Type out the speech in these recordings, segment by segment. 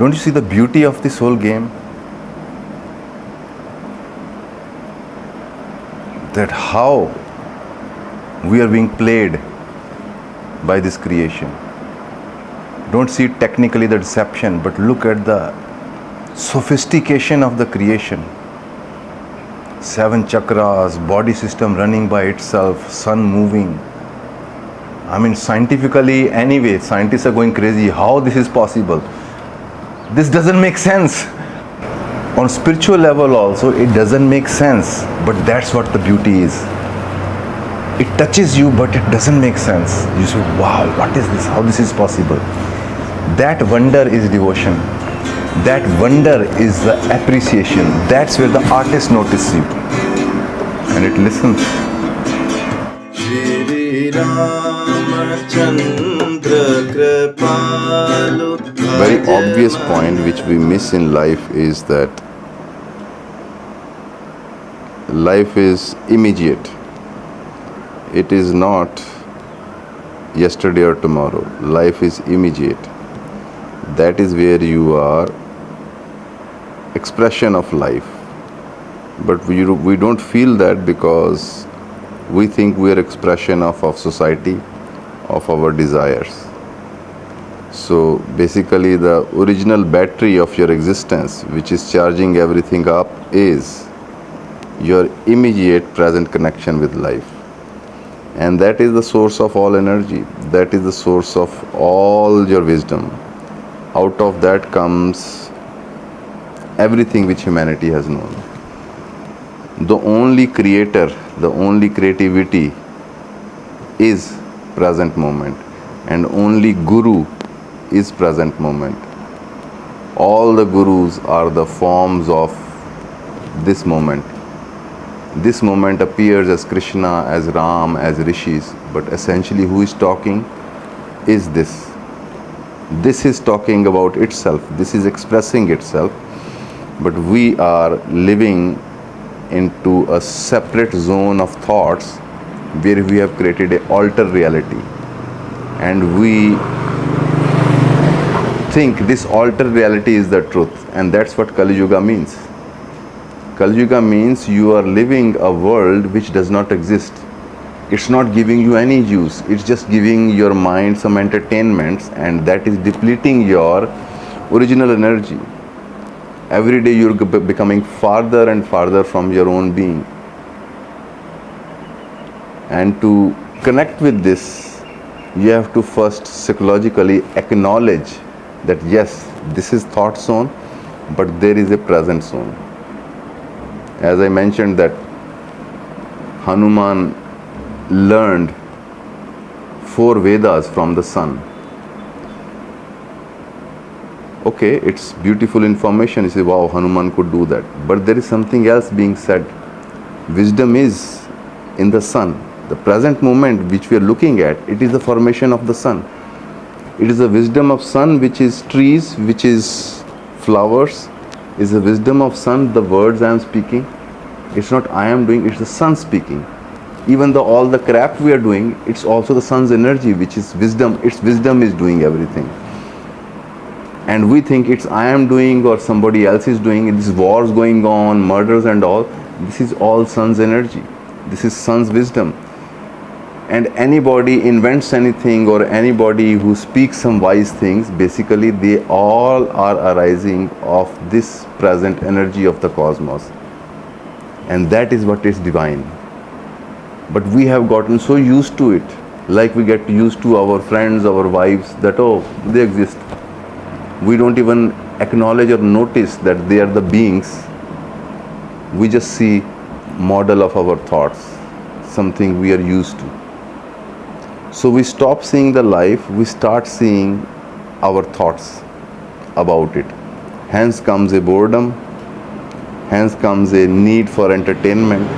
Don't you see the beauty of this whole game? That how we are being played by this creation. Don't see technically the deception, but look at the sophistication of the creation. 7 chakras, body system running by itself, sun moving. I mean, scientifically, anyway, scientists are going crazy. How this is possible? This doesn't make sense. On spiritual level also, it doesn't make sense. But that's what the beauty is. It touches you, but it doesn't make sense. You say, wow, what is this? How this is possible? That wonder is devotion. That wonder is the appreciation. That's where the artist notices you. And it listens. Very obvious point which we miss in life is that life is immediate. It is not yesterday or tomorrow. Life is immediate. That is where you are expression of life. But we don't feel that because we think we are expression of society, of our desires. So basically the original battery of your existence, which is charging everything up, is your immediate present connection with life. And that is the source of all energy. That is the source of all your wisdom. Out of that comes everything which humanity has known. The only creator, the only creativity is present moment, and only guru is present moment. All the gurus are the forms of this moment. This moment appears as Krishna, as Ram, as rishis, but essentially who is talking is this. This is talking about itself. This is expressing itself. But we are living into a separate zone of thoughts where we have created an altered reality. And we think this altered reality is the truth. And that's what Kali Yuga means. Kali Yuga means you are living a world which does not exist. It's not giving you any use. It's just giving your mind some entertainments, and that is depleting your original energy. Every day you're becoming farther and farther from your own being. And to connect with this, you have to first psychologically acknowledge that yes, this is thought zone, but there is a present zone. As I mentioned that Hanuman learned 4 Vedas from the sun. Okay, it's beautiful information. You say, wow, Hanuman could do that. But there is something else being said. Wisdom is in the sun. The present moment which we are looking at, it is the formation of the sun. It is the wisdom of sun which is trees, which is flowers. Is the wisdom of sun the words I am speaking. It's not I am doing, it's the sun speaking. Even though all the crap we are doing, it's also the sun's energy, which is wisdom. Its wisdom is doing everything. And we think it's I am doing or somebody else is doing, these wars going on, murders and all. This is all sun's energy. This is sun's wisdom. And anybody invents anything or anybody who speaks some wise things, basically they all are arising of this present energy of the cosmos. And that is what is divine. But we have gotten so used to it, like we get used to our friends, our wives, that oh, they exist. We don't even acknowledge or notice that they are the beings. We just see model of our thoughts, something we are used to. So we stop seeing the life, we start seeing our thoughts about it. Hence comes a boredom, hence comes a need for entertainment.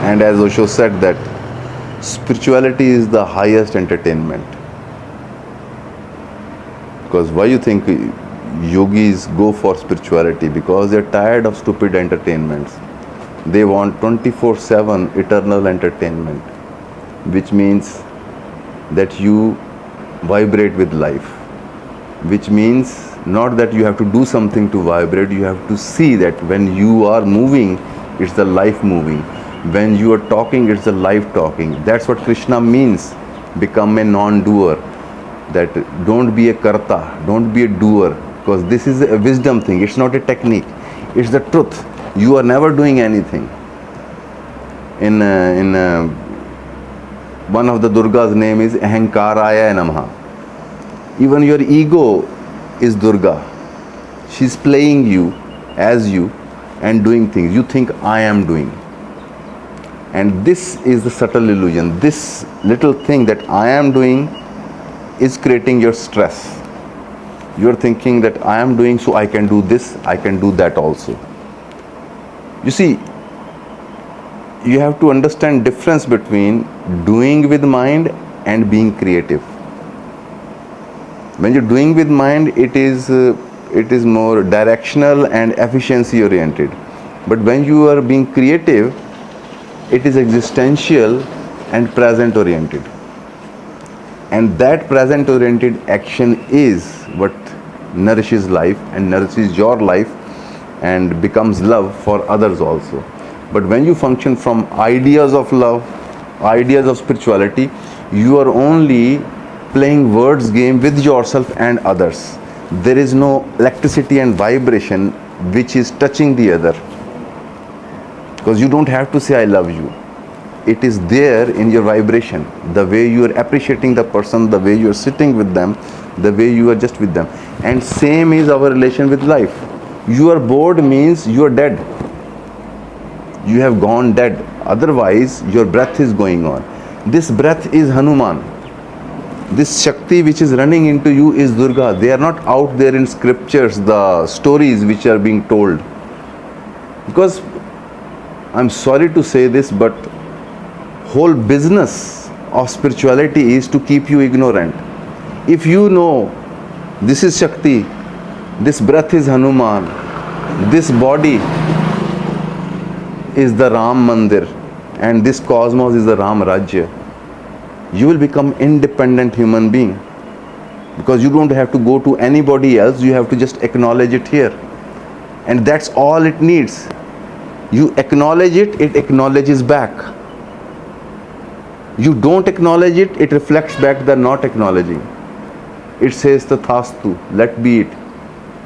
And as Osho said that spirituality is the highest entertainment. Because why you think yogis go for spirituality? Because they're tired of stupid entertainments. They want 24/7 eternal entertainment, which means that you vibrate with life. which means not that you have to do something to vibrate, you have to see that when you are moving, it's the life moving. When you are talking, it's the life talking. That's what Krishna means. Become a non-doer. That don't be a karta, don't be a doer, because this is a wisdom thing. It's not a technique. It's the truth. You are never doing anything. In one of the Durga's name is Ahankaraya Namaha. Even your ego is Durga. She's playing you as you and doing things. You think I am doing. And this is the subtle illusion. This little thing that I am doing is creating your stress. You're thinking that I am doing, so I can do this, I can do that also. You see, you have to understand difference between doing with mind and being creative. When you're doing with mind, it is more directional and efficiency oriented. But when you are being creative, it is existential and present oriented. And that present oriented action is what nourishes life and nourishes your life and becomes love for others also. But when you function from ideas of love, ideas of spirituality, you are only playing words game with yourself and others. There is no electricity and vibration which is touching the other. Because you don't have to say I love you. It is there in your vibration. The way you are appreciating the person, the way you are sitting with them, the way you are just with them. And same is our relation with life. You are bored means you are dead. You have gone dead. Otherwise, your breath is going on. This breath is Hanuman. This Shakti which is running into you is Durga. They are not out there in scriptures, the stories which are being told. Because, I'm sorry to say this, but whole business of spirituality is to keep you ignorant. If you know this is Shakti, this breath is Hanuman, this body is the Ram Mandir, and this cosmos is the Ram Rajya, you will become independent human being. Because you don't have to go to anybody else, you have to just acknowledge it here. And that's all it needs. You acknowledge it, it acknowledges back. You don't acknowledge it, it reflects back the not acknowledging. It says tathastu, let be it.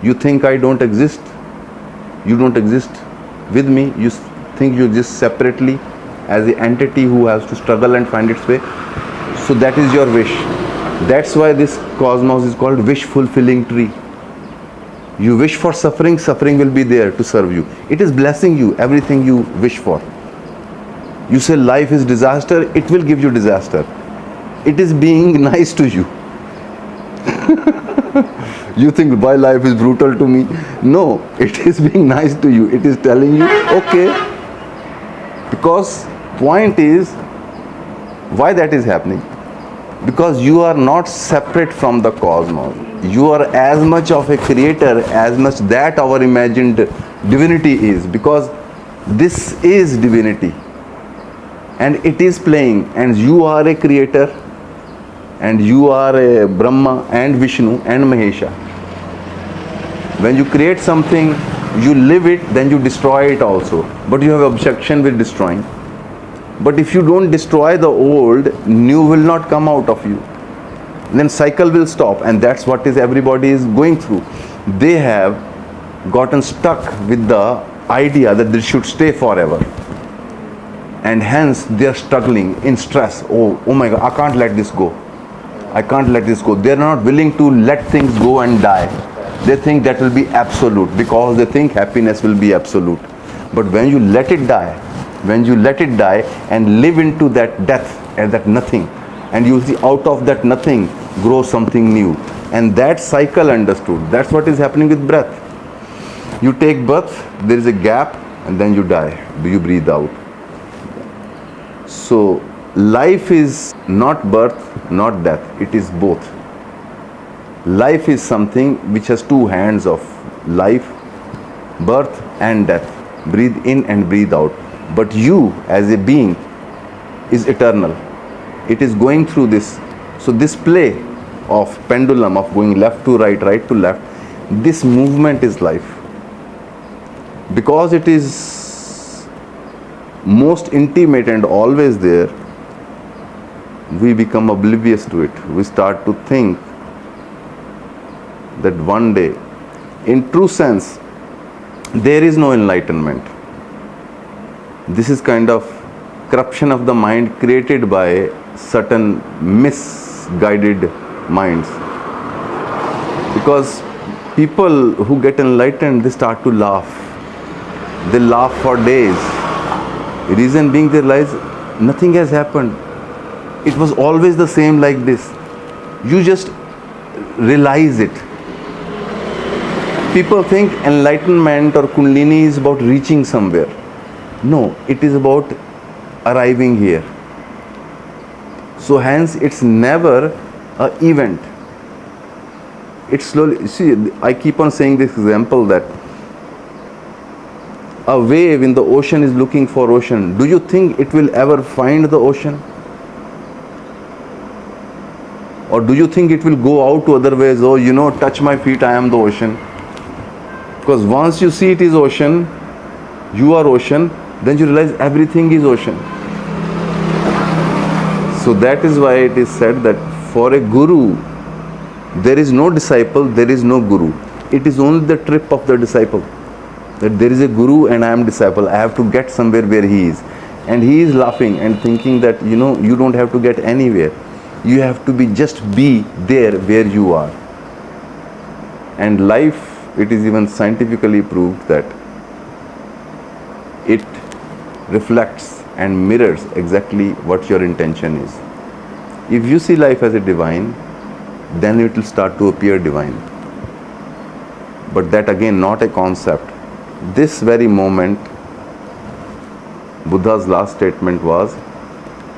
You think I don't exist, you don't exist with me, you think you exist separately as an entity who has to struggle and find its way. So that is your wish. That's why this cosmos is called wish fulfilling tree. You wish for suffering, suffering will be there to serve you. It is blessing you everything you wish for. You say life is disaster, it will give you disaster. It is being nice to you. You think why life is brutal to me? No, it is being nice to you. It is telling you, okay. Because point is, why that is happening? Because you are not separate from the cosmos. You are as much of a creator as much that our imagined divinity is. Because this is divinity. And it is playing, and you are a creator, and you are a Brahma and Vishnu and Mahesha. When you create something, you live it, then you destroy it also. But you have objection with destroying. But if you don't destroy the old, new will not come out of you. Then cycle will stop, and that's what is everybody is going through. They have gotten stuck with the idea that they should stay forever. And hence they are struggling in stress. Oh my God, I can't let this go. I can't let this go. They are not willing to let things go and die. They think that will be absolute because they think happiness will be absolute. But when you let it die, and live into that death and that nothing, and you see out of that nothing grows something new. And that cycle understood. That's what is happening with breath. You take birth, there is a gap, and then you die. You breathe out. So life is not birth, not death. It is both. Life is something which has two hands of life, birth and death. Breathe in and breathe out. But you as a being is eternal. It is going through this. So this play of pendulum, of going left to right, right to left. This movement is life. Because it is most intimate and always there, we become oblivious to it. We start to think that one day, in true sense, there is no enlightenment. This is kind of corruption of the mind created by certain misguided minds. Because people who get enlightened, they start to laugh. They laugh for days. Reason being, they realize nothing has happened. It was always the same like this. You just realize it. People think enlightenment or Kundalini is about reaching somewhere. No, it is about arriving here. So hence it's never an event. It's slowly, see, I keep on saying this example that a wave in the ocean is looking for ocean. Do you think it will ever find the ocean? Or do you think it will go out to other ways? Oh, touch my feet, I am the ocean. Because once you see it is ocean, you are ocean, then you realize everything is ocean. So that is why it is said that for a guru, there is no disciple, there is no guru. It is only the trip of the disciple. That there is a guru and I am disciple. I have to get somewhere where he is. And he is laughing and thinking that, you don't have to get anywhere. You have to just be there where you are. And life, it is even scientifically proved that it reflects and mirrors exactly what your intention is. If you see life as a divine, then it will start to appear divine. But that again, not a concept. This very moment, Buddha's last statement was,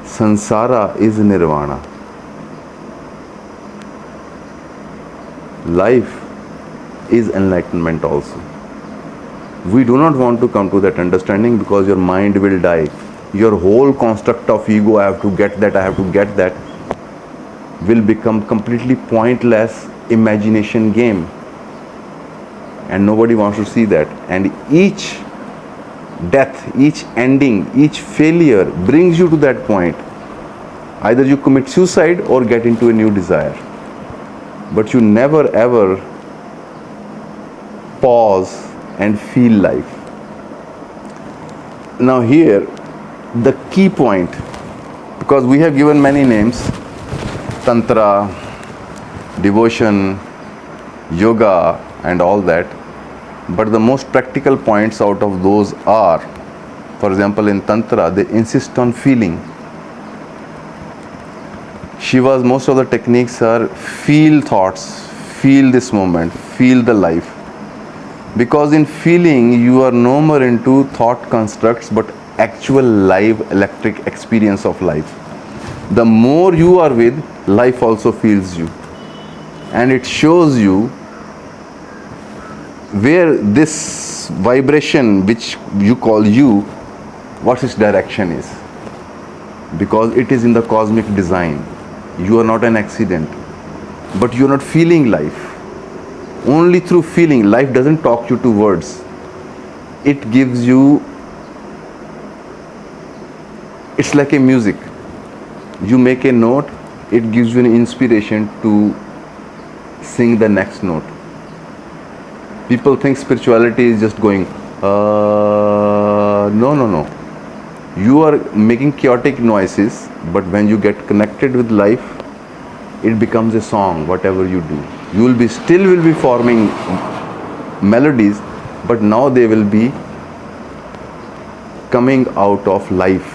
Sansara is nirvana. Life is enlightenment also. We do not want to come to that understanding because your mind will die. Your whole construct of ego, I have to get that, I have to get that, will become completely pointless imagination game. And nobody wants to see that. And each death, each ending, each failure brings you to that point. Either you commit suicide or get into a new desire. But you never ever pause and feel life. Now here, the key point, because we have given many names, Tantra, devotion, yoga and all that, but the most practical points out of those are, for example, in Tantra, they insist on feeling. Shiva's most of the techniques are feel thoughts, feel this moment, feel the life. Because in feeling, you are no more into thought constructs, but actual live electric experience of life. The more you are with, life also feels you. And it shows you where this vibration, which you call you, what its direction is. Because it is in the cosmic design. You are not an accident. But you are not feeling life. Only through feeling. Life doesn't talk you to words. It gives you, it's like a music. You make a note, it gives you an inspiration to sing the next note. People think spirituality is just going, no. You are making chaotic noises, but when you get connected with life, it becomes a song, whatever you do. You will be forming melodies, but now they will be coming out of life,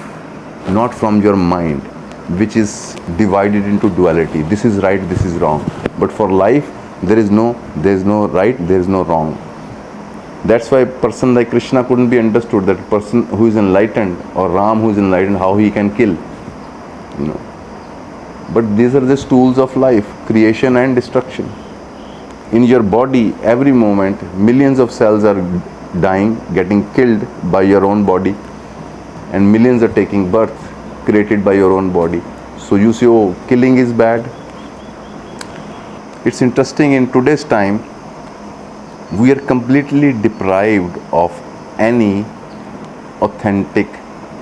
not from your mind, which is divided into duality. This is right, this is wrong. But for life, there is no right, there is no wrong. That's why a person like Krishna couldn't be understood, that a person who is enlightened, or Ram who is enlightened, how he can kill. But these are just tools of life, creation and destruction. In your body, every moment, millions of cells are dying, getting killed by your own body, and millions are taking birth, created by your own body. So you say, oh, killing is bad. It's interesting, in today's time, we are completely deprived of any authentic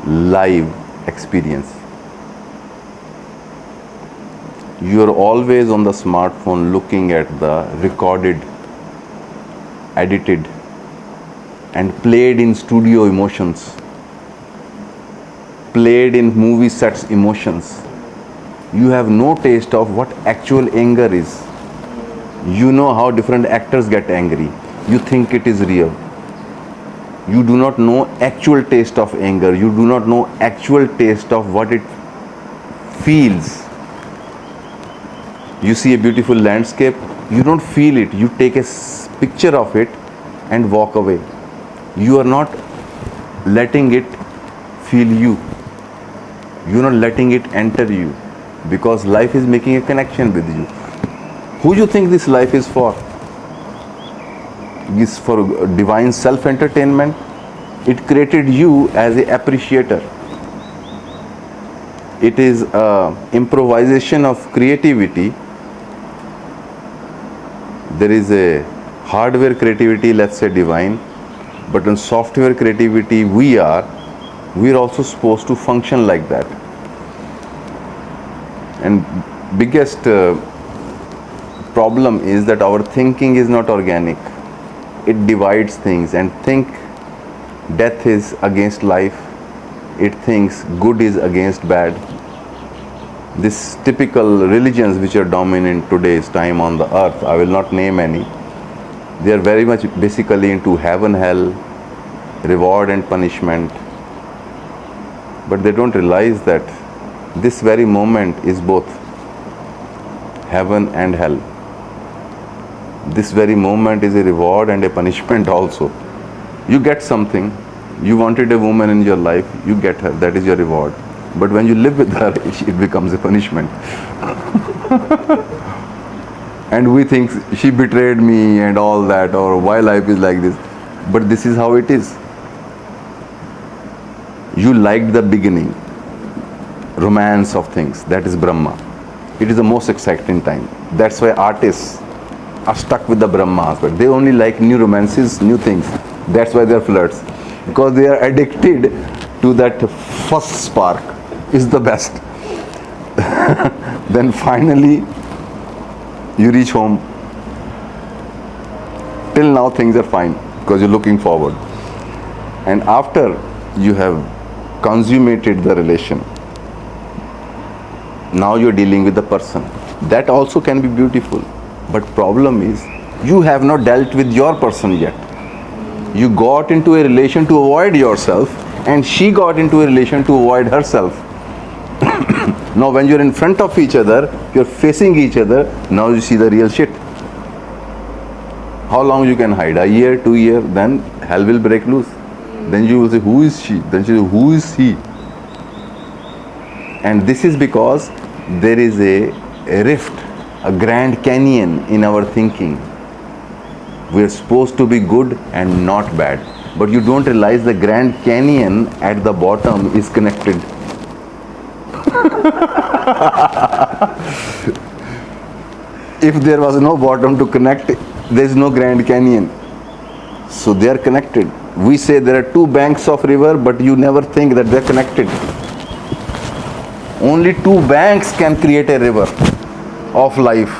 live experience. You are always on the smartphone looking at the recorded, edited, and played in studio emotions, played in movie sets emotions. You have no taste of what actual anger is. You know how different actors get angry. You think it is real. You do not know actual taste of anger. You do not know actual taste of what it feels. You see a beautiful landscape, you don't feel it. You take a picture of it and walk away. You are not letting it feel you. You are not letting it enter you, because life is making a connection with you. Who you think this life is for? Is for divine self-entertainment? It created you as an appreciator. It is improvisation of creativity. There is a hardware creativity, let's say divine, but in software creativity we are also supposed to function like that. And biggest problem is that our thinking is not organic. It divides things and think death is against life. It thinks good is against bad. This typical religions which are dominant today's time on the earth, I will not name any, they are very much basically into heaven, hell, reward and punishment. But they don't realize that this very moment is both heaven and hell. This very moment is a reward and a punishment also. You get something, you wanted a woman in your life, you get her, that is your reward. But when you live with her, it becomes a punishment. And we think she betrayed me and all that, or why life is like this. But this is how it is. You liked the beginning, romance of things, that is Brahma. It is the most exciting time. That's why artists are stuck with the Brahma aspect. They only like new romances, new things. That's why they're flirts. Because they are addicted to that first spark. Is the best. Then finally you reach home. Till now things are fine because you're looking forward. And after you have consummated the relation, now you're dealing with the person. That also can be beautiful. But problem is, you have not dealt with your person yet. You got into a relation to avoid yourself, and she got into a relation to avoid herself. Now when you're in front of each other, you're facing each other, now you see the real shit. How long you can hide? A year, 2 years, then hell will break loose. Then you will say, who is she? Then she will say, who is he? And this is because there is a rift, a Grand Canyon in our thinking. We are supposed to be good and not bad. But you don't realize the Grand Canyon at the bottom is connected. If there was no bottom to connect, there is no Grand Canyon. So they are connected. We say there are two banks of river, but you never think that they are connected. Only two banks can create a river of life.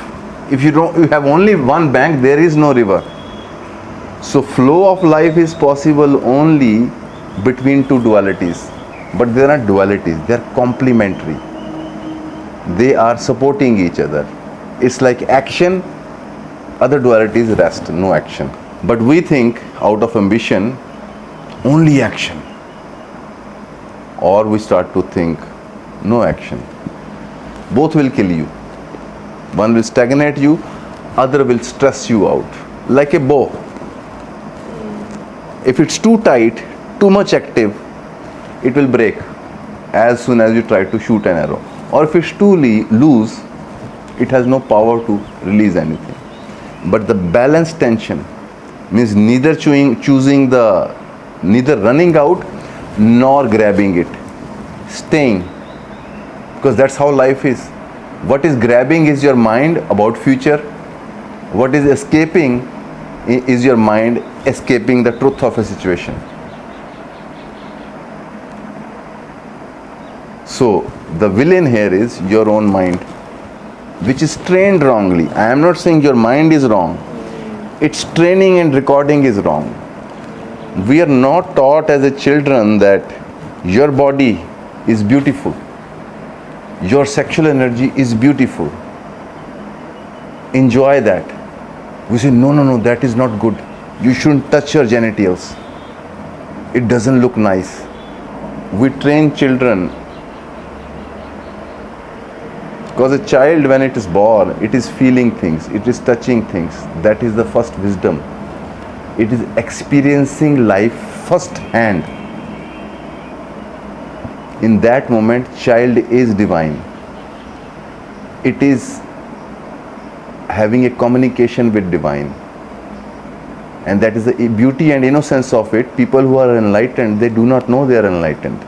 If you have only one bank, there is no river. So flow of life is possible only between two dualities. But they are not dualities, they are complementary. They are supporting each other. It's like action, other dualities rest, no action. But we think out of ambition, only action. Or we start to think, no action. Both will kill you. One will stagnate you, other will stress you out. Like a bow. If it's too tight, too much active, it will break as soon as you try to shoot an arrow. Or if it's too loose, it has no power to release anything. But the balanced tension means neither neither running out nor grabbing it, staying, because that's how life is. What is grabbing is your mind about future, What is escaping is your mind escaping the truth of a situation. So the villain here is your own mind, which is trained wrongly. I am not saying your mind is wrong. Its training and recording is wrong. We are not taught as a children that your body is beautiful. Your sexual energy is beautiful. Enjoy that. We say, no, that is not good. You shouldn't touch your genitals. It doesn't look nice. We train children. Because a child, when it is born, it is feeling things, it is touching things. That is the first wisdom. It is experiencing life first hand. In that moment, child is divine. It is having a communication with divine. And that is the beauty and innocence of it. People who are enlightened, they do not know they are enlightened.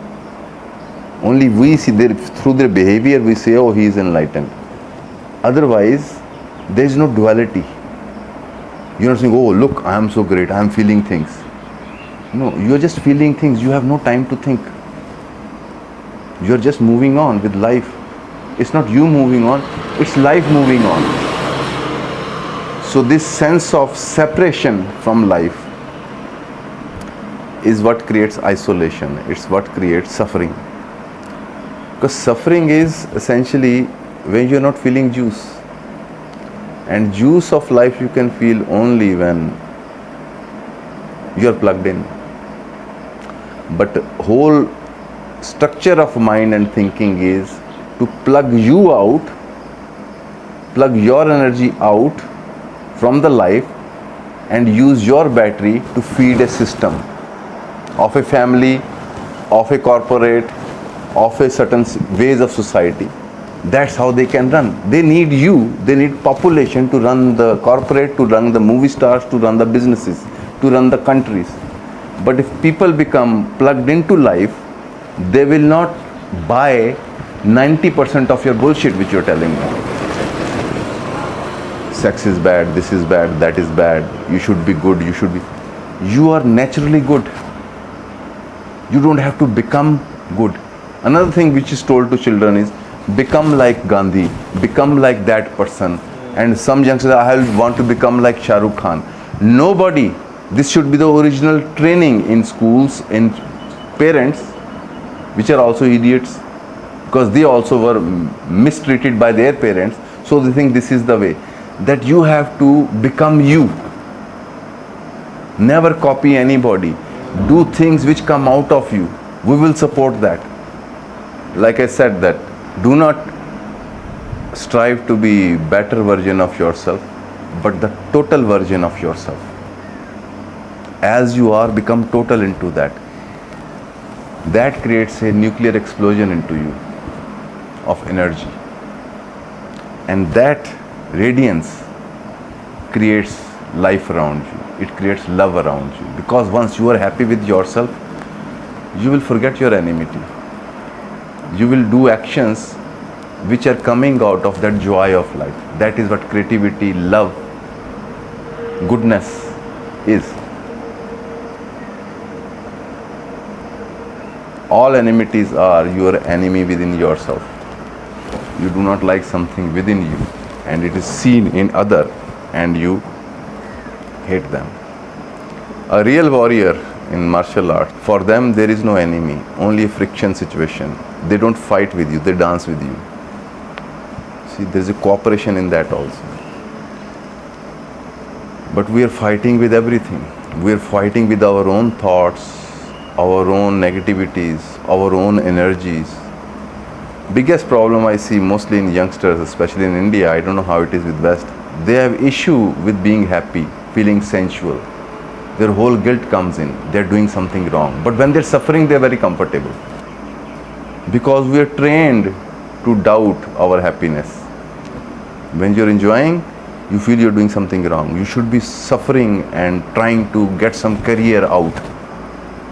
Only we see through their behavior, we say, oh, he is enlightened. Otherwise, there is no duality. You are not saying, oh, look, I am so great, I am feeling things. No, you are just feeling things. You have no time to think. You are just moving on with life. It's not you moving on, it's life moving on. So this sense of separation from life is what creates isolation. It's what creates suffering. Because suffering is essentially when you're not feeling juice. And juice of life you can feel only when you're plugged in. But whole structure of mind and thinking is to plug you out, plug your energy out from the life and use your battery to feed a system of a family, of a corporate, of a certain ways of society. That's how they can run. They need you, they need population to run the corporate, to run the movie stars, to run the businesses, to run the countries. But if people become plugged into life, they will not buy 90% of your bullshit which you're telling them. Sex is bad, this is bad, that is bad, you should be good, you are naturally good. You don't have to become good. Another thing which is told to children is, become like Gandhi, become like that person. And some youngsters, I want to become like Shah Rukh Khan. Nobody. This should be the original training in schools, in parents, which are also idiots, because they also were mistreated by their parents. So they think this is the way. That you have to become you. Never copy anybody. Do things which come out of you. We will support that. Like I said, that do not strive to be better version of yourself, but the total version of yourself. As you are, become total into that. That creates a nuclear explosion into you of energy. And that radiance creates life around you. It creates love around you. Because once you are happy with yourself, you will forget your enmity. You will do actions which are coming out of that joy of life. That is what creativity, love, goodness is. All enmities are your enemy within yourself. You do not like something within you, and it is seen in other, and you hate them. A real warrior in martial art, for them there is no enemy, only a friction situation. They don't fight with you, they dance with you. See, there is a cooperation in that also. But we are fighting with everything. We are fighting with our own thoughts, our own negativities, our own energies. Biggest problem I see mostly in youngsters, especially in India, I don't know how it is with West, they have issue with being happy, feeling sensual. Their whole guilt comes in, they're doing something wrong. But when they're suffering, they're very comfortable. Because we are trained to doubt our happiness. When you're enjoying, you feel you're doing something wrong. You should be suffering and trying to get some career out.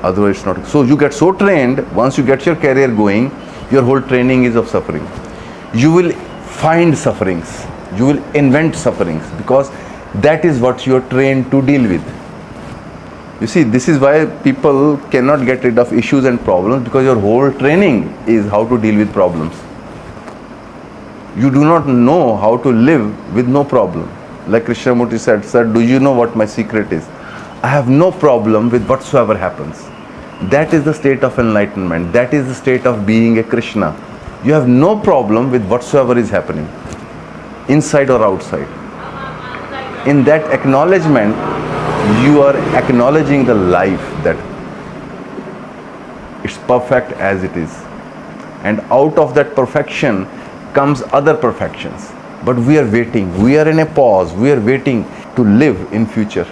Otherwise it's not. So you get so trained, once you get your career going, your whole training is of suffering. You will find sufferings. You will invent sufferings, because That is what you are trained to deal with. You see, this is why people cannot get rid of issues and problems, because your whole training is how to deal with problems. You do not know how to live with no problem. Like Krishnamurti said, "Sir, do you know what my secret is? I have no problem with whatsoever happens." That is the state of enlightenment. That is the state of being a Krishna. You have no problem with whatsoever is happening, inside or outside. In that acknowledgement, you are acknowledging the life, that it's perfect as it is. And out of that perfection comes other perfections. But we are waiting. We are in a pause. We are waiting to live in future.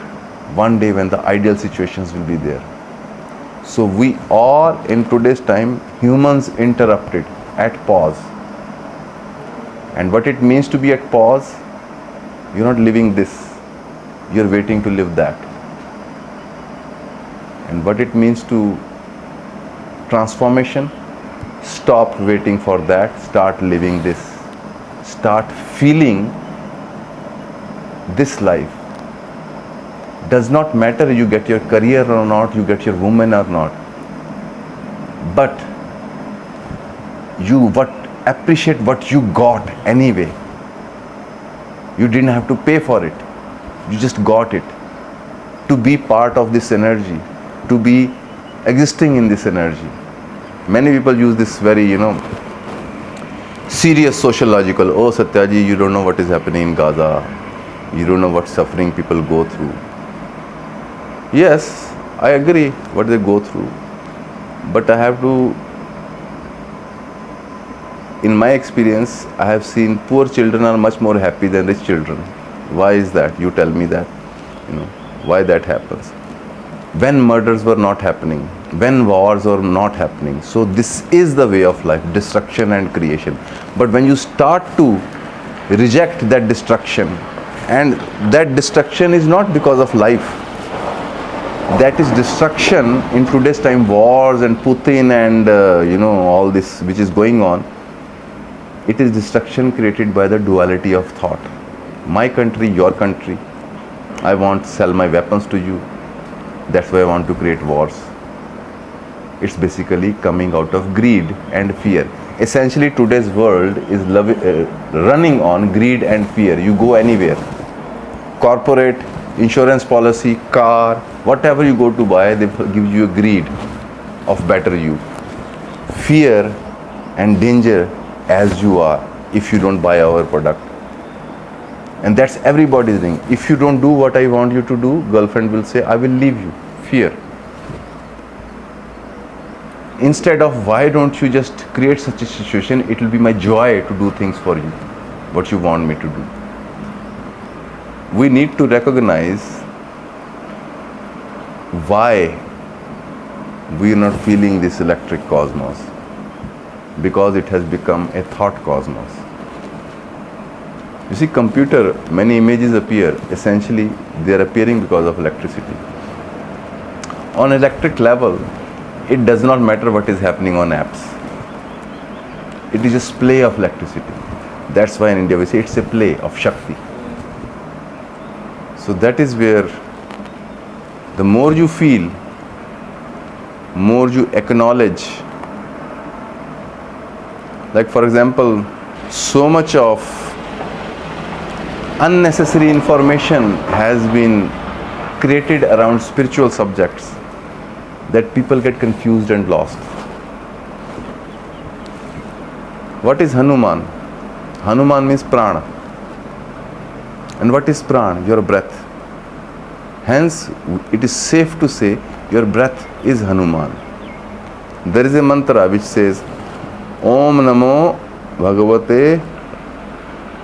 One day when the ideal situations will be there. So we are in today's time humans interrupted at pause. And what it means to be at pause, you're not living this, you're waiting to live that. And what it means to transformation, stop waiting for that, start living this, start feeling this life. Does not matter you get your career or not, you get your woman or not, but you appreciate what you got anyway. You didn't have to pay for it, you just got it. To be part of this energy, to be existing in this energy. Many people use this very, serious sociological, "Oh Satya Ji, you don't know what is happening in Gaza, you don't know what suffering people go through." Yes, I agree what they go through, but I have to, in my experience, I have seen poor children are much more happy than rich children. Why is that? You tell me that, why that happens. When murders were not happening, when wars were not happening. So this is the way of life, destruction and creation. But when you start to reject that destruction, and that destruction is not because of life, that is destruction in today's time, wars and Putin and all this which is going on. It is destruction created by the duality of thought. My country, your country. I want to sell my weapons to you. That's why I want to create wars. It's basically coming out of greed and fear. Essentially, today's world is running on greed and fear. You go anywhere, corporate, insurance policy, car, whatever you go to buy, they give you a greed of better you. Fear and danger as you are if you don't buy our product. And that's everybody's thing. If you don't do what I want you to do, girlfriend will say, "I will leave you." Fear. Instead of, why don't you just create such a situation, it will be my joy to do things for you, what you want me to do. We need to recognize why we are not feeling this electric cosmos, because it has become a thought cosmos. You see, computer, many images appear, essentially they are appearing because of electricity. On electric level, it does not matter what is happening on apps. It is just play of electricity. That's why in India we say it's a play of Shakti. So that is where the more you feel, more you acknowledge. Like for example, so much of unnecessary information has been created around spiritual subjects that people get confused and lost. What is Hanuman? Hanuman means prana. And what is prana? Your breath. Hence, it is safe to say your breath is Hanuman. There is a mantra which says, Om Namo Bhagavate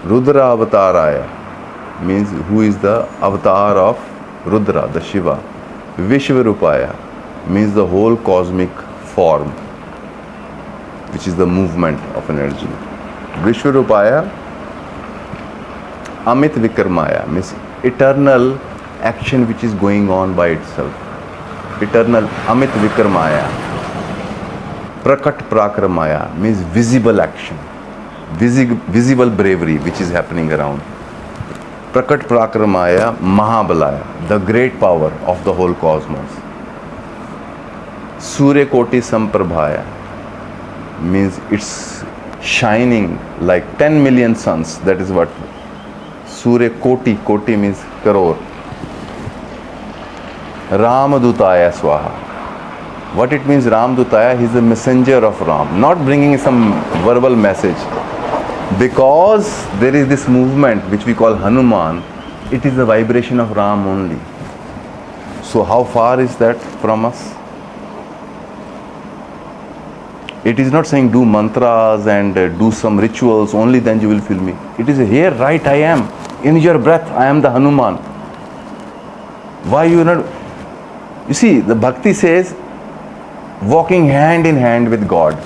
Rudra Avataraya, means who is the avatar of Rudra, the Shiva. Vishvarupaya means the whole cosmic form, which is the movement of energy. Vishvarupaya, Amit Vikarmaya means eternal action which is going on by itself. Eternal Amit Vikarmaya. Prakat Prakramaya means visible action, visible bravery which is happening around. Prakat Prakramaya Mahabalaya, the great power of the whole cosmos. Surya Koti Samprabhaya means it's shining like 10 million suns. That is what Surya Koti, Koti means crore. Ramadutaya Swaha. What it means, Ramadutaya? He is the messenger of Ram, not bringing some verbal message. Because there is this movement which we call Hanuman, it is the vibration of Ram only. So how far is that from us? It is not saying do mantras and do some rituals, only then you will feel me. It is here, right, I am. In your breath, I am the Hanuman. Why you not? You see, the Bhakti says, walking hand in hand with God.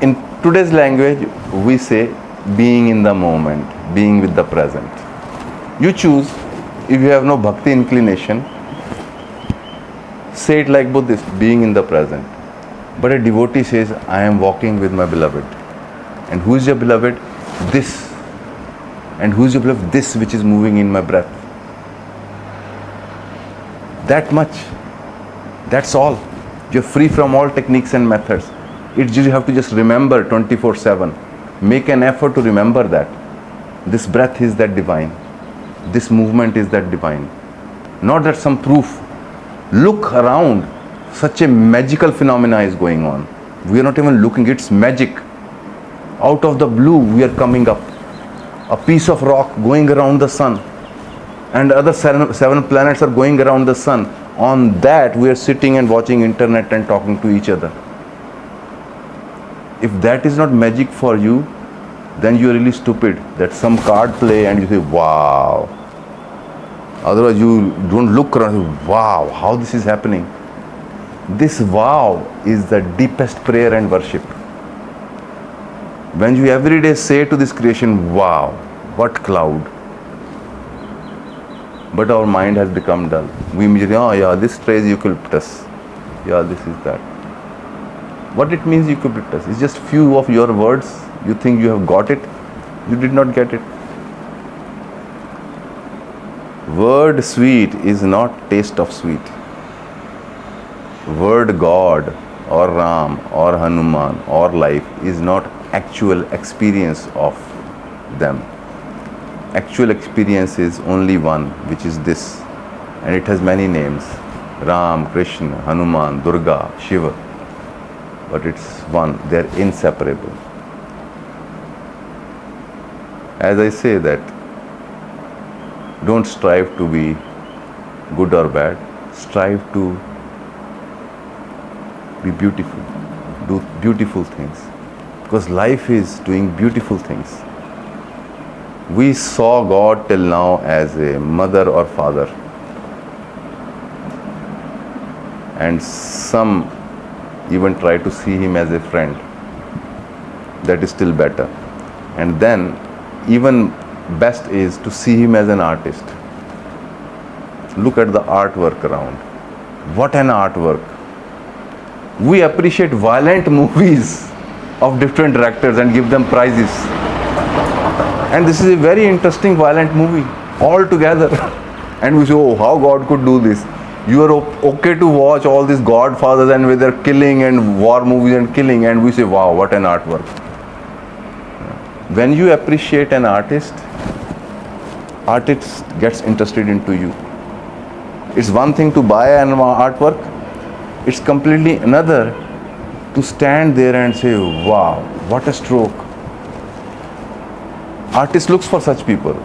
In today's language, we say being in the moment, being with the present. You choose. If you have no Bhakti inclination, say it like Buddhist, being in the present. But a devotee says, I am walking with my beloved. And who is your beloved? This. And who is your beloved? This which is moving in my breath. That much. That's all. You're free from all techniques and methods. You have to just remember 24/7. Make an effort to remember that. This breath is that divine. This movement is that divine. Not that some proof. Look around. Such a magical phenomena is going on. We are not even looking. It's magic. Out of the blue, we are coming up. A piece of rock going around the sun. And other seven planets are going around the sun. On that, we are sitting and watching internet and talking to each other. If that is not magic for you, then you are really stupid. That's some card play and you say, wow. Otherwise, you don't look around, wow, how this is happening. This wow is the deepest prayer and worship. When you every day say to this creation, wow, what cloud. But our mind has become dull. We immediately, oh yeah, this tray is eucalyptus. Yeah, this is that. What it means eucalyptus? It's just few of your words. You think you have got it. You did not get it. Word sweet is not taste of sweet. Word God or Ram or Hanuman or life is not actual experience of them. Actual experience is only one, which is this, and it has many names: Ram, Krishna, Hanuman, Durga, Shiva. But it's one, they are inseparable. As I say that, don't strive to be good or bad, strive to be beautiful, do beautiful things, because life is doing beautiful things. We saw God till now as a mother or father, and some even try to see him as a friend. That is still better. And then even best is to see him as an artist. Look at the artwork around. What an artwork. We appreciate violent movies of different directors and give them prizes. And this is a very interesting violent movie altogether. And we say, oh, how God could do this. You are okay to watch all these Godfathers and with their killing and war movies and killing, and we say, wow, what an artwork. When you appreciate an artist gets interested into you. It's one thing to buy an artwork. It's completely another to stand there and say, wow, what a stroke. Artist looks for such people.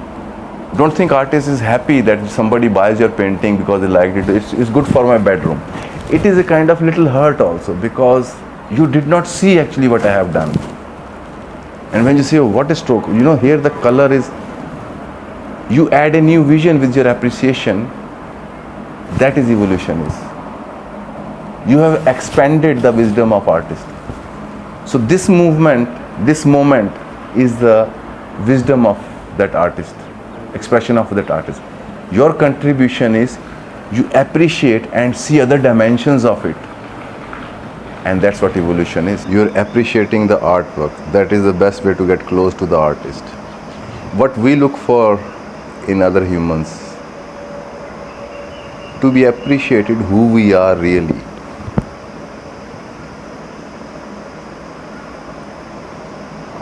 Don't think artist is happy that somebody buys your painting because they liked it. It's good for my bedroom. It is a kind of little hurt also, because you did not see actually what I have done. And when you say, oh, what a stroke, here the color is, you add a new vision with your appreciation. That is evolution is. You have expanded the wisdom of artist. So this moment is the wisdom of that artist, expression of that artist. Your contribution is you appreciate and see other dimensions of it. And that's what evolution is. You're appreciating the artwork. That is the best way to get close to the artist. What we look for in other humans, to be appreciated who we are really.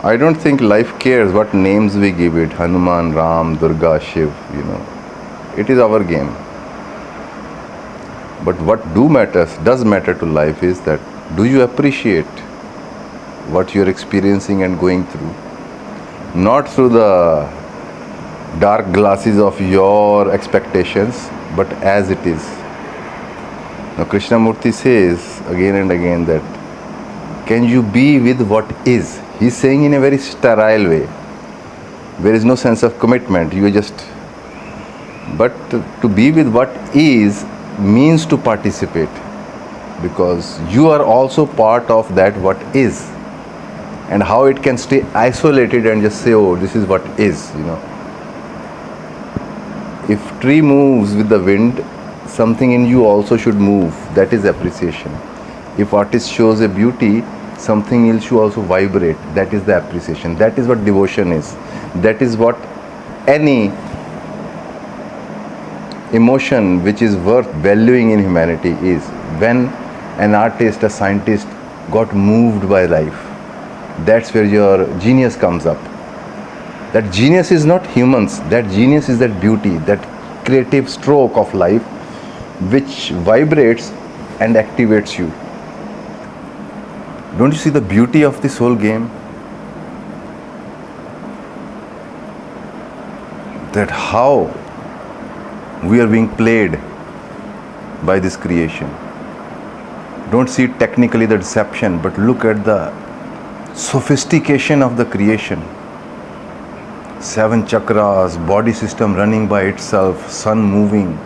I don't think life cares what names we give it, Hanuman, Ram, Durga, Shiv, It is our game. But what does matter to life is that do you appreciate what you're experiencing and going through? Not through the dark glasses of your expectations, but as it is. Now Krishnamurti says again and again that can you be with what is? He's saying in a very sterile way. There is no sense of commitment. But to be with what is means to participate, because you are also part of that what is. And how it can stay isolated and just say, oh, this is what is, If tree moves with the wind, something in you also should move. That is appreciation. If artist shows a beauty, something else should also vibrate. That is the appreciation. That is what devotion is. That is what any emotion which is worth valuing in humanity is. When an artist, a scientist got moved by life, that's where your genius comes up. That genius is not humans. That genius is that beauty, that creative stroke of life which vibrates and activates you. Don't you see the beauty of this whole game? That how we are being played by this creation. Don't see technically the deception, but look at the sophistication of the creation. 7 chakras, body system running by itself, sun moving.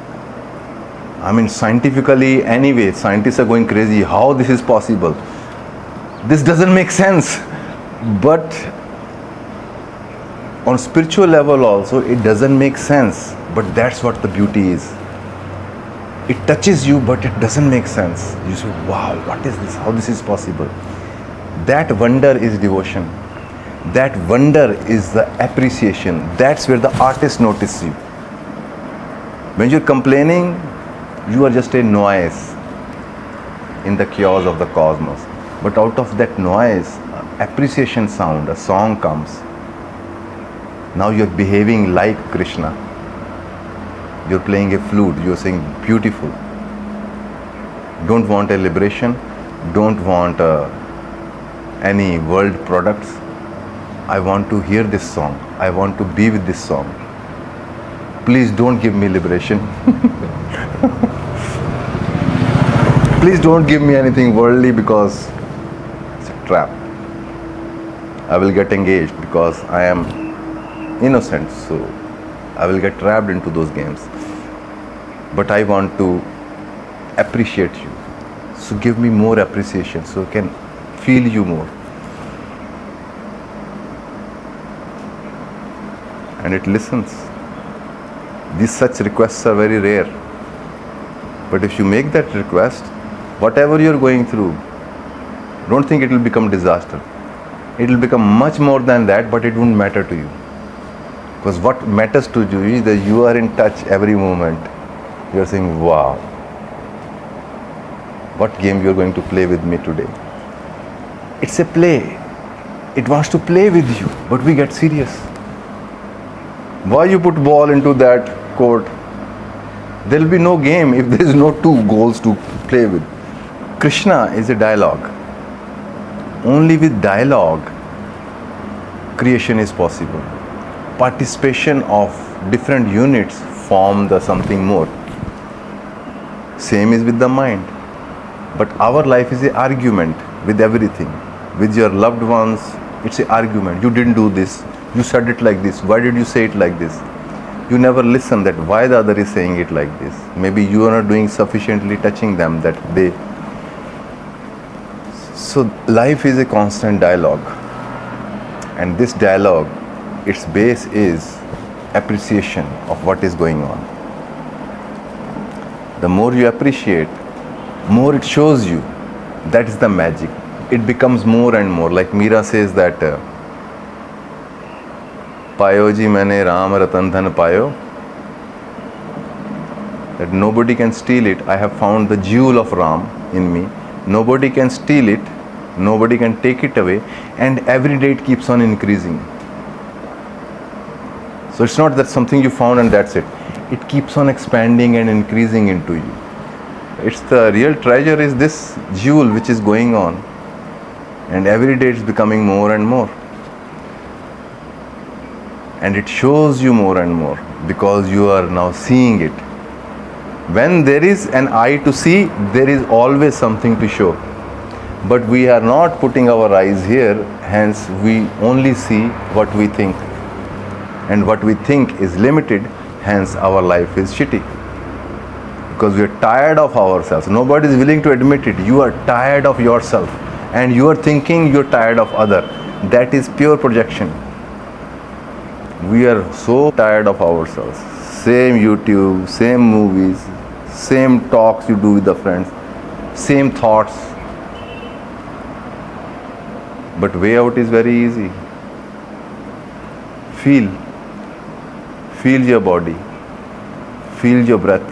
I mean, scientifically anyway, scientists are going crazy. How this is possible? This doesn't make sense. But on spiritual level also, it doesn't make sense. But that's what the beauty is. It touches you, but it doesn't make sense. You say, wow, what is this? How this is possible? That wonder is devotion. That wonder is the appreciation. That's where the artist notices you. When you're complaining, you are just a noise in the chaos of the cosmos. But out of that noise, appreciation sound, a song comes. Now you're behaving like Krishna. You're playing a flute, you're saying beautiful. Don't want a liberation, don't want any world products. I want to hear this song. I want to be with this song. Please don't give me liberation. Please don't give me anything worldly, because it's a trap. I will get engaged because I am innocent, so I will get trapped into those games. But I want to appreciate you. So give me more appreciation so I can feel you more. And it listens. These such requests are very rare. But if you make that request, whatever you're going through, don't think it will become disaster. It will become much more than that, but it won't matter to you. Because what matters to you is that you are in touch every moment. You are saying, wow, what game you are going to play with me today? It's a play. It wants to play with you, but we get serious. Why you put ball into that court? There will be no game if there is no 2 goals to play with. Krishna is a dialogue. Only with dialogue, creation is possible. Participation of different units form the something more. Same is with the mind. But our life is an argument with everything. With your loved ones, it's an argument. You didn't do this. You said it like this. Why did you say it like this? You never listen that why the other is saying it like this. Maybe you are not doing sufficiently touching them that they. So life is a constant dialogue. And this dialogue, its base is appreciation of what is going on. The more you appreciate, more it shows you That is the magic. It becomes more and more. Like Meera says that, Payo ji maine Ram Ratan Dhan payo. That nobody can steal it. I have found the jewel of Ram in me. Nobody can steal it. Nobody can take it away. And every day it keeps on increasing. So it's not that something you found and that's it. It keeps on expanding and increasing into you. It's the real treasure is this jewel which is going on. And every day it's becoming more and more. And it shows you more and more because you are now seeing it. When there is an eye to see, there is always something to show. But we are not putting our eyes here, hence we only see what we think. And what we think is limited, hence our life is shitty. Because we are tired of ourselves. Nobody is willing to admit it. You are tired of yourself. And you are thinking you are tired of other. That is pure projection. We are so tired of ourselves. Same YouTube, same movies, same talks you do with the friends, same thoughts. But way out is very easy. Feel your body, feel your breath,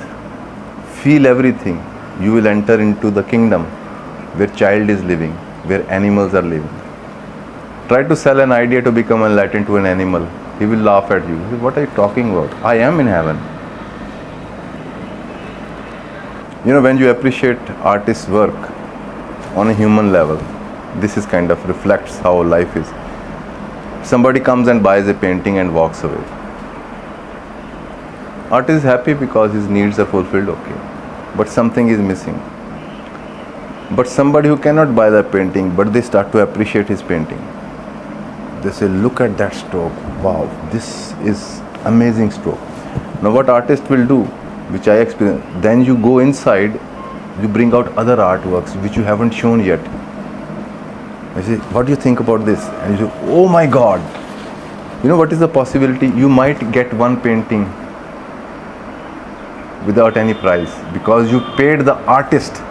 feel everything. You will enter into the kingdom where child is living, where animals are living. Try to sell an idea to become enlightened to an animal. He will laugh at you. What are you talking about? I am in heaven. When you appreciate artist's work on a human level, this is kind of reflects how life is. Somebody comes and buys a painting and walks away. Artist is happy because his needs are fulfilled, okay. But something is missing. But somebody who cannot buy that painting, but they start to appreciate his painting. They say, look at that stroke. Wow, this is amazing stroke. Now what artist will do, which I experienced, then you go inside, you bring out other artworks which you haven't shown yet. I say, what do you think about this? And you say, oh my God. What is the possibility? You might get one painting without any price because you paid the artist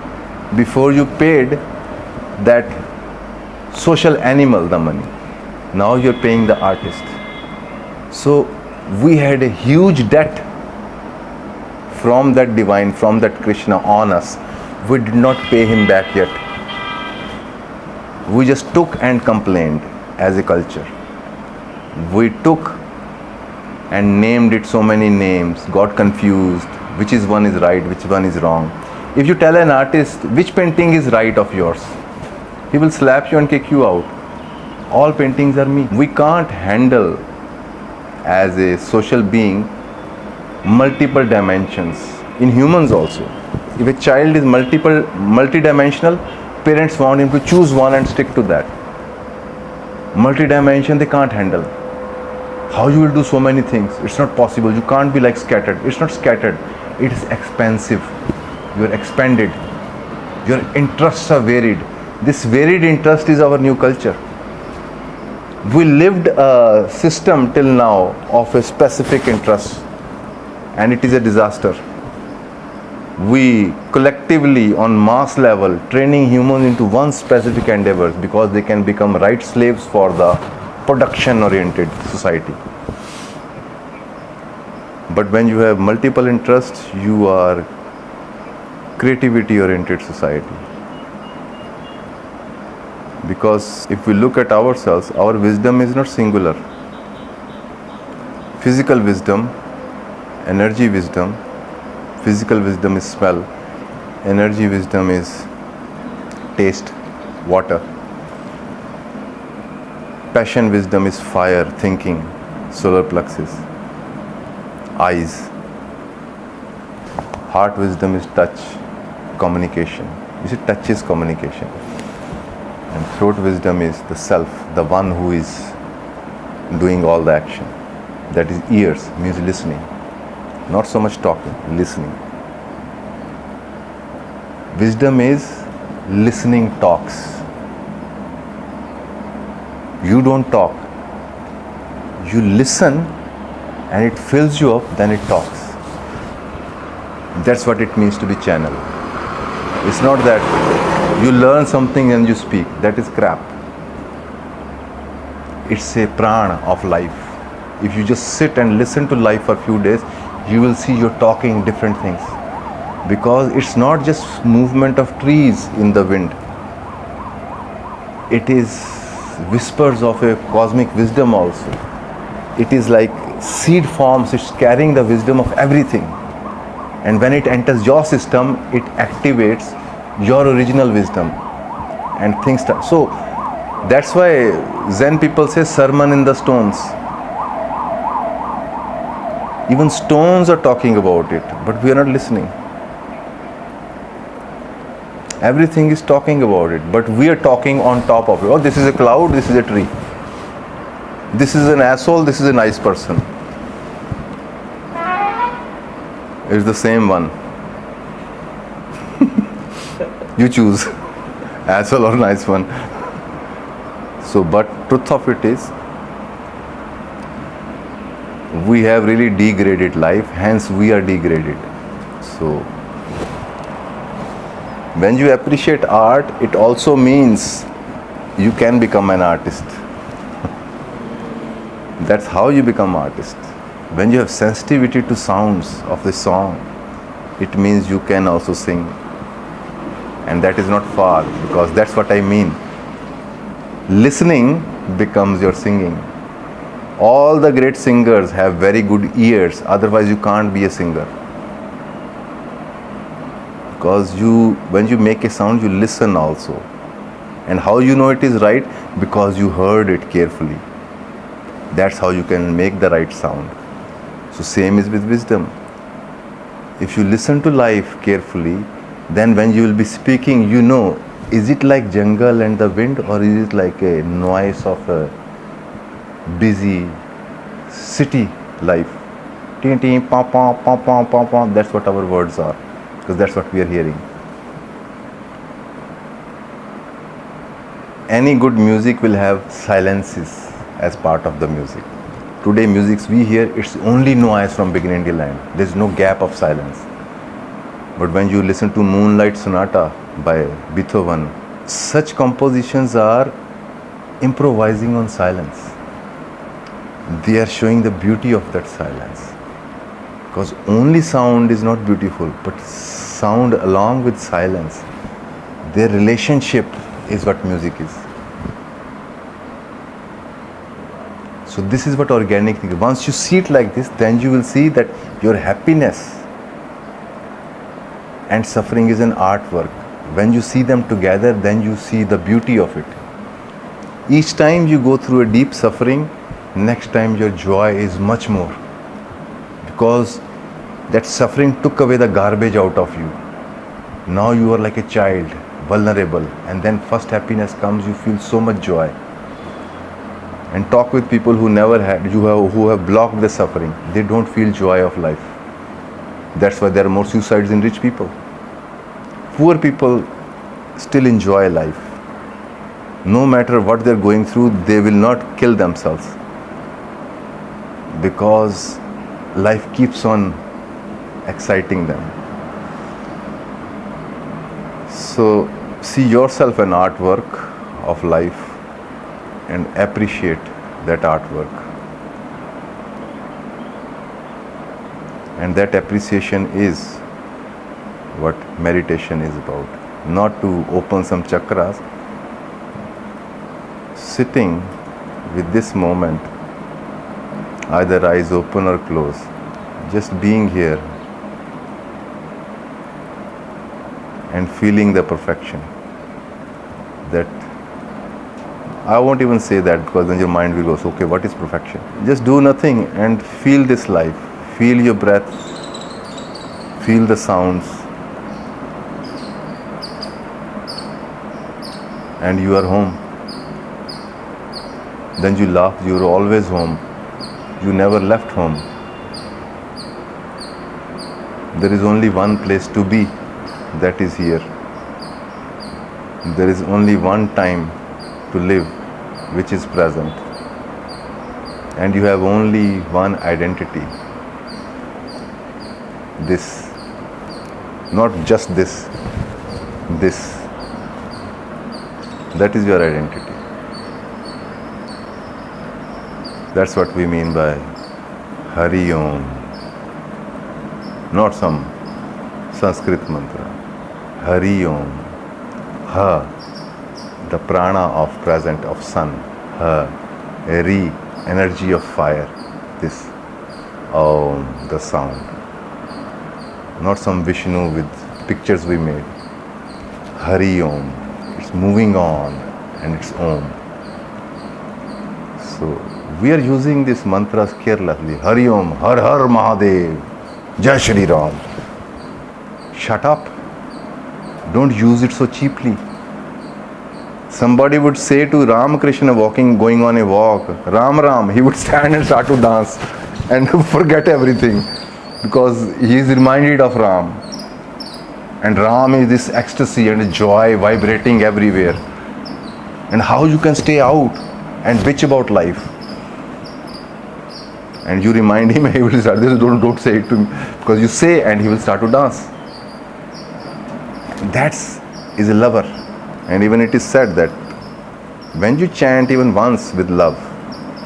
before you paid that social animal the money. Now you're paying the artist. So we had a huge debt from that divine, from that Krishna on us. We did not pay him back yet. We just took and complained as a culture. We took and named it so many names, got confused, which is one is right, which one is wrong. If you tell an artist which painting is right of yours, he will slap you and kick you out. All paintings are me. We can't handle as a social being multiple dimensions. In humans also. If a child is multidimensional, parents want him to choose one and stick to that. Multidimension they can't handle. How you will do so many things? It's not possible. You can't be like scattered. It's not scattered. It is expansive. You are expanded. Your interests are varied. This varied interest is our new culture. We lived a system till now of a specific interest, and it is a disaster. We collectively on mass level training humans into one specific endeavor because they can become right slaves for the production oriented society. But when you have multiple interests, you are creativity oriented society. Because if we look at ourselves, our wisdom is not singular. Physical wisdom, energy wisdom, physical wisdom is smell, energy wisdom is taste, water. Passion wisdom is fire, thinking, solar plexus, eyes. Heart wisdom is touch, communication. You see, touch is communication. And throat wisdom is the self, the one who is doing all the action. That is ears, means listening. Not so much talking, listening. Wisdom is listening talks. You don't talk. You listen and it fills you up, then it talks. That's what it means to be channel. It's not that You learn something and you speak. That is crap. It's a prana of life. If you just sit and listen to life for a few days, you will see you're talking different things. Because it's not just movement of trees in the wind. It is whispers of a cosmic wisdom also. It is like seed forms, it's carrying the wisdom of everything. And when it enters your system, it activates your original wisdom. And things start. So that's why Zen people say sermon in the stones. Even stones are talking about it, but we are not listening. Everything is talking about it, but we are talking on top of it. Oh, this is a cloud, this is a tree. This is an asshole, this is a nice person. It's the same one. You choose, asshole or nice one. So, but truth of it is, we have really degraded life, hence we are degraded. So, when you appreciate art, it also means you can become an artist. That's how you become artist. When you have sensitivity to sounds of the song, it means you can also sing. And that is not far, because that's what I mean. Listening becomes your singing. All the great singers have very good ears, otherwise you can't be a singer. Because when you make a sound, you listen also. And how you know it is right? Because you heard it carefully. That's how you can make the right sound. So same is with wisdom. If you listen to life carefully, then when you will be speaking, you know, is it like jungle and the wind, or is it like a noise of a busy city life? Ting, ting, pom, pom, pom, pom, pom, pom. That's what our words are, because that's what we are hearing. Any good music will have silences as part of the music. Today musics we hear, it's only noise from beginning till end. There's no gap of silence. But when you listen to Moonlight Sonata by Beethoven, such compositions are improvising on silence. They are showing the beauty of that silence. Because only sound is not beautiful, but sound along with silence, their relationship is what music is. So this is what organic thing is. Once you see it like this, then you will see that your happiness and suffering is an artwork. When you see them together, then you see the beauty of it. Each time you go through a deep suffering, next time your joy is much more. Because that suffering took away the garbage out of you. Now you are like a child, vulnerable, and then first happiness comes, you feel so much joy. And talk with people who never had, who have blocked the suffering. They don't feel joy of life. That's why there are more suicides in rich people. Poor people still enjoy life. No matter what they're going through, they will not kill themselves. Because life keeps on exciting them. So see yourself an artwork of life and appreciate that artwork. And that appreciation is what meditation is about. Not to open some chakras. Sitting with this moment, either eyes open or closed, just being here and feeling the perfection. That I won't even say that, because then your mind will go, so, okay, what is perfection? Just do nothing and feel this life. Feel your breath, feel the sounds, and you are home. Then you laugh, you are always home. You never left home. There is only one place to be, that is here. There is only one time to live, which is present. And you have only one identity. This, not just this, That is your identity. That's what we mean by Hari Om. Not some Sanskrit mantra. Hari Om. Ha, the prana of present of sun. Ha, Ri, energy of fire. This Om, the sound. Not some Vishnu with pictures we made. Hari Om. It's moving on and it's Om. So we are using these mantras carelessly. Hari Om, Har Har Mahadev, Jai Shri Ram. Shut up. Don't use it so cheaply. Somebody would say to Ramakrishna going on a walk, Ram Ram, he would stand and start to dance and forget everything because he is reminded of Ram. And Ram is this ecstasy and joy vibrating everywhere. And how you can stay out and bitch about life. And you remind him, he will start, don't say it to me, because you say and he will start to dance. That is a lover. And even it is said that when you chant even once with love,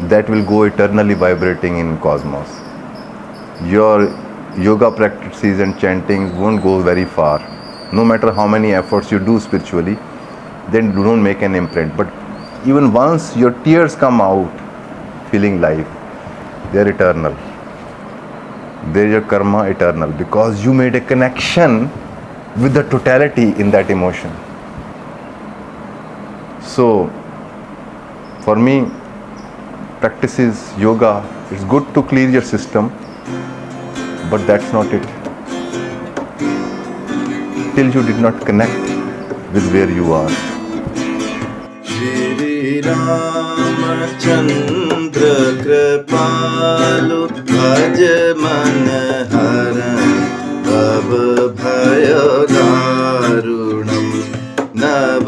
that will go eternally vibrating in cosmos. Your yoga practices and chantings won't go very far. No matter how many efforts you do spiritually, then don't make an imprint. But even once your tears come out feeling life, they are eternal. There is your karma eternal because you made a connection with the totality in that emotion. So for me, practices yoga, it's good to clear your system, but that's not it. Till you did not connect with where you are. Shri Ramachandra Kripalu Bhaj Man Haran Bhav Bhaya Darunam Nav